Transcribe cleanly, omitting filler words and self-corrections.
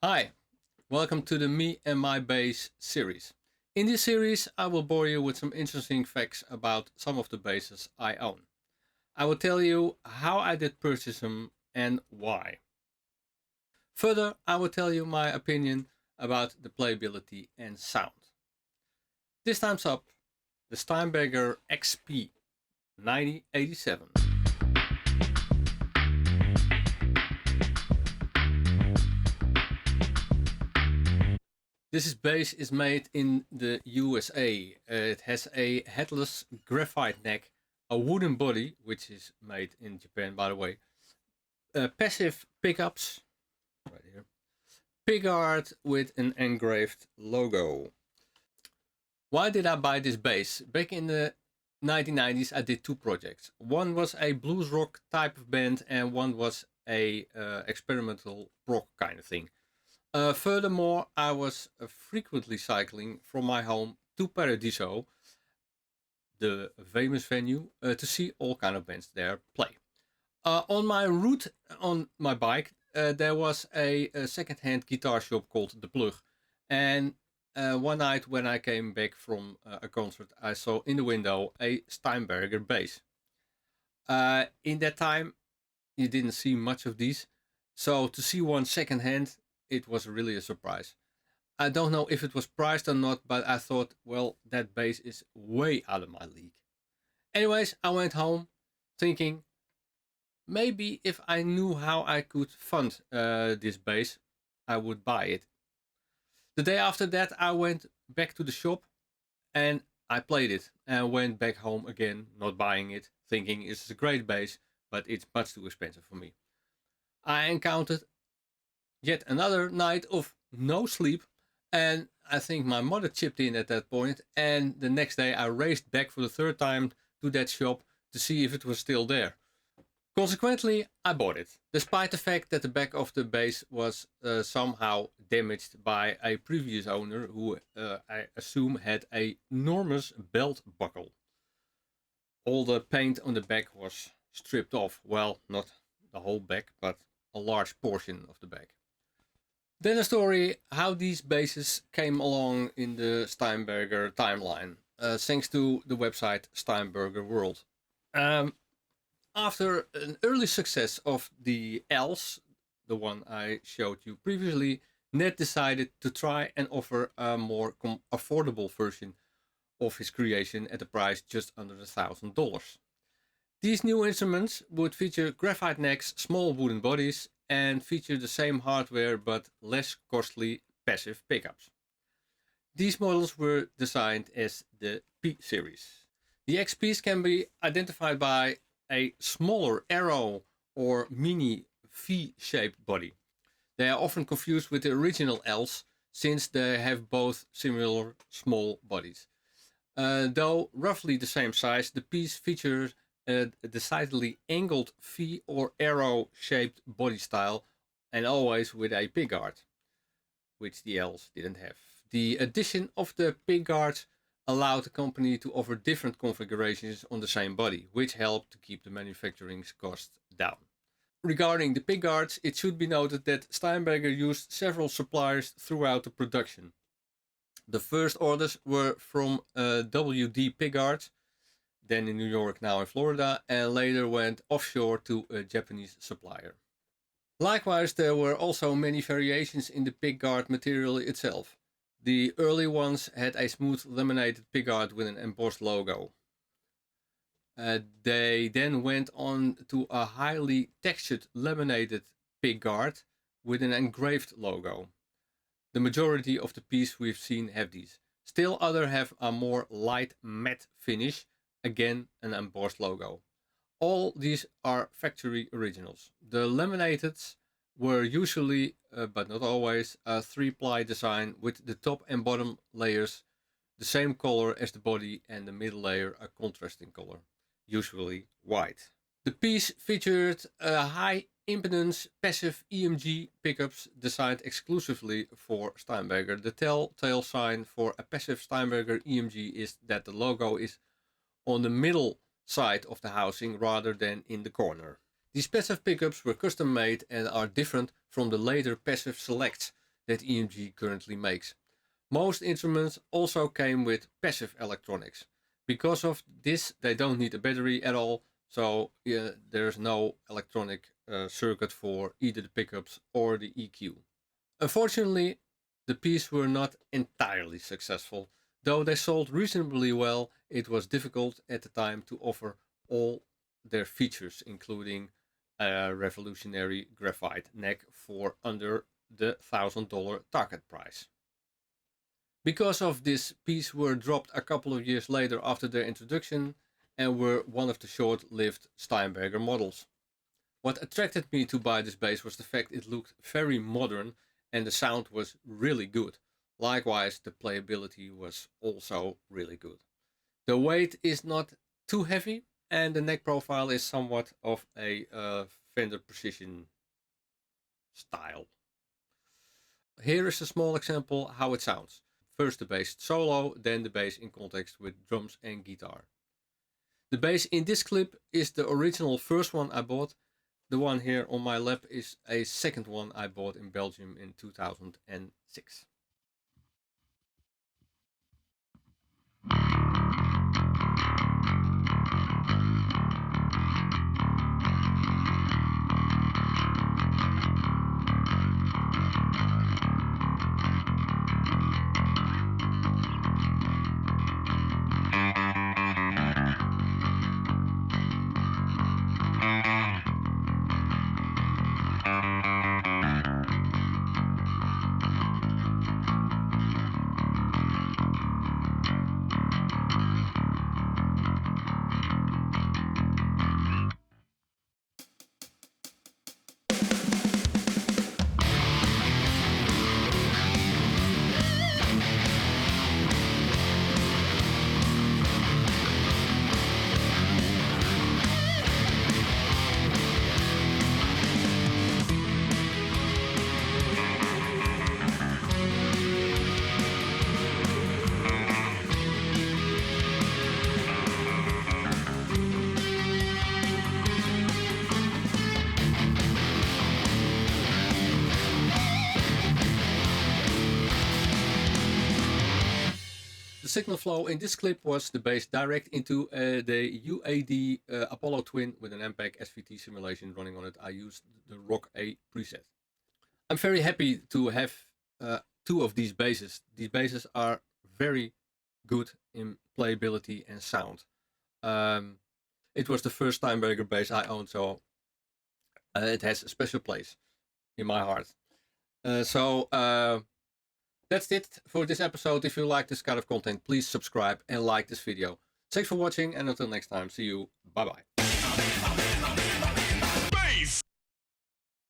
Hi, welcome to the Me and My Bass series. In this series, I will bore you with some interesting facts about some of the basses I own. I will tell you how I did purchase them and why. Further, I will tell you my opinion about the playability and sound. This time's up, the Steinberger XP 9087. This bass is made in the USA. It has a headless graphite neck, a wooden body, which is made in Japan, by the way, passive pickups, right here, Pickguard with an engraved logo. Why did I buy this bass? Back in the 1990s, I did two projects. One was a blues rock type of band, and one was a experimental rock kind of thing. Furthermore, I was frequently cycling from my home to Paradiso, the famous venue, to see all kind of bands there play. On my route on my bike, there was a second-hand guitar shop called The Plug. And one night when I came back from a concert, I saw in the window a Steinberger bass. In that time, you didn't see much of these. So to see one second-hand, it was really a surprise. I don't know if it was priced or not, but I thought, well, that bass is way out of my league. Anyways, I went home thinking, maybe if I knew how I could fund this bass, I would buy it. The day after that, I went back to the shop and I played it and went back home again, not buying it, thinking it's a great bass, but it's much too expensive for me. I encountered yet another night of no sleep, and I think my mother chipped in at that point, and the next day I raced back for the third time to that shop to see if it was still there. Consequently, I bought it, despite the fact that the back of the bass was somehow damaged by a previous owner who I assume had an enormous belt buckle. All the paint on the back was stripped off. Well, not the whole back, but a large portion of the back. Then a story how these basses came along in the Steinberger timeline, thanks to the website Steinbergerworld. Um, After an early success of the Ls, the one I showed you previously, Ned decided to try and offer a more affordable version of his creation at a price just under $1,000. These new instruments would feature graphite necks, small wooden bodies, and feature the same hardware but less costly passive pickups. These models were designed as the P series. The XPs can be identified by a smaller arrow or mini V-shaped body. They are often confused with the original Ls since they have both similar small bodies. Though roughly the same size, the Ps feature a decidedly angled V or arrow shaped body style and always with a pickguard, which the Ls didn't have. The addition of the pickguard allowed the company to offer different configurations on the same body, which helped to keep the manufacturing costs down. Regarding the pickguards, it should be noted that Steinberger used several suppliers throughout the production. The first orders were from WD Pickguard, then in New York, now in Florida, and later went offshore to a Japanese supplier. Likewise, there were also many variations in the pickguard material itself. The early ones had a smooth laminated pickguard with an embossed logo. They then went on to a highly textured laminated pickguard with an engraved logo. The majority of the pieces we've seen have these. Still others have a more light matte finish, again an embossed logo. All these are factory originals. The laminateds were usually, but not always, a 3-ply design with the top and bottom layers the same color as the body and the middle layer a contrasting color, usually white. The piece featured a high impedance passive EMG pickups designed exclusively for Steinberger. The telltale sign for a passive Steinberger EMG is that the logo is on the middle side of the housing rather than in the corner. These passive pickups were custom made and are different from the later passive selects that EMG currently makes. Most instruments also came with passive electronics. Because of this, they don't need a battery at all, so there's no electronic circuit for either the pickups or the EQ. Unfortunately, the pieces were not entirely successful. Though they sold reasonably well, it was difficult at the time to offer all their features, including a revolutionary graphite neck for under the $1,000 target price. Because of this, pieces were dropped a couple of years later after their introduction and were one of the short-lived Steinberger models. What attracted me to buy this bass was the fact it looked very modern and the sound was really good. Likewise, the playability was also really good. The weight is not too heavy and the neck profile is somewhat of a Fender Precision style. Here is a small example how it sounds. First the bass solo, then the bass in context with drums and guitar. The bass in this clip is the original first one I bought. The one here on my lap is a second one I bought in Belgium in 2006. The signal flow in this clip was the bass direct into the UAD Apollo Twin with an MPEG SVT simulation running on it. I used the Rock A preset. I'm very happy to have two of these basses. These basses are very good in playability and sound. It was the first Steinberger bass I owned, so it has a special place in my heart. That's it for this episode. If you like this kind of content, please subscribe and like this video. Thanks for watching, and until next time, see you. Bye bye.